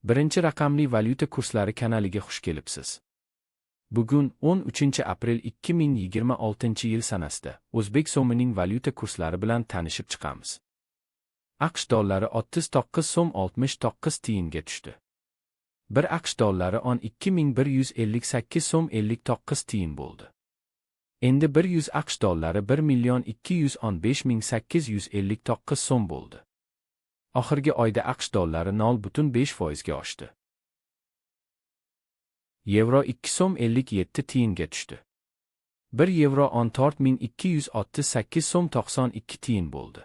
Birinchi raqamli valyuta kurslari kanaliga xush kelibsiz. Bugun 13-aprel 2026-yil sanasida O'zbek so'mining valyuta kurslari bilan tanishib chiqamiz. AQSh dollari 39 so'm 69 tiyinga tushdi. 1 AQSh dollari 2158 so'm 59 tiyin bo'ldi. Endi 100 AQSh dollari 1,215,859 so'm bo'ldi. Oxirgi oyda AQSh dollari 0,5% ga oshdi. Yevro 2 so'm 57 tiyinga tushdi. 1 yevro 14,268 so'm 92 tiyin bo'ldi.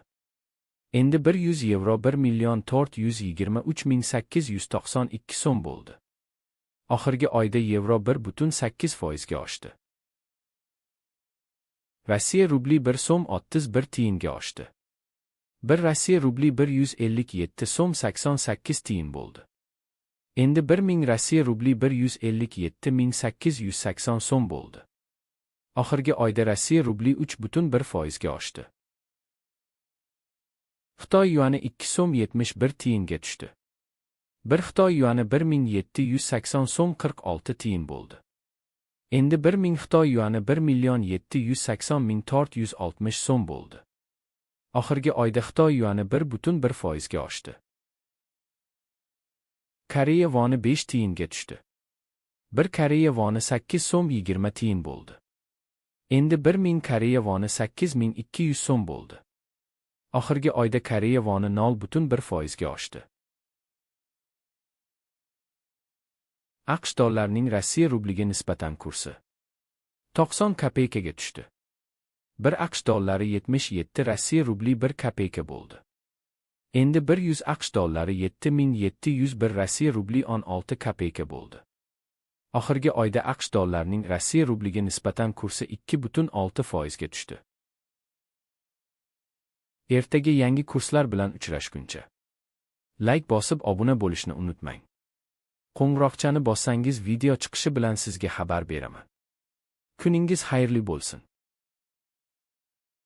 Endi 100 yevro 1,423,892 so'm bo'ldi. Oxirgi oyda yevro 1,8% ga oshdi. Rossiya rubli 1 so'm 31 tiyinga oshdi. 1 Rossiya rubli 157 so'm 88 tiyin bo'ldi. Endi 1000 Rossiya rubli 157,880 so'm bo'ldi. Oxirgi oyda Rossiya rubli 3,1% ga oshdi. Xitoy yuani 2 so'm 71 tiyinga tushdi. 1 Xitoy yuani 1780 so'm 46 tiyin bo'ldi. Endi 1000 Xitoy yuani 1,780,460 so'm bo'ldi. Oxirgi oyda Xitoy yuani 1,1% ga oshdi. Koreya voni 5 tiyinga tushdi. 1 Koreya voni 8 so'm 20 tiyin bo'ldi. Endi 1000 Koreya voni 8200 so'm bo'ldi. Oxirgi oyda Koreya voni 0,1% ga oshdi. AQSh dollarining Rossiya rubliga nisbatan kursi 90 kopeykaga tushdi. 1 AQSh dollari 77 Rossiya rubli 1 kopeyka bo'ldi. Endi 100 AQSh dollari 7701 Rossiya rubli 16 kopeyka bo'ldi. Oxirgi oyda AQSh dollarining Rossiya rubliga nisbatan kursi 2,6% ga tushdi. Ertaga yangi kurslar bilan uchrashguncha like bosib obuna bo'lishni unutmang. Qo'ng'iroqchani bossangiz video chiqishi bilan sizga xabar beraman. Kuningiz xayrli bo'lsin.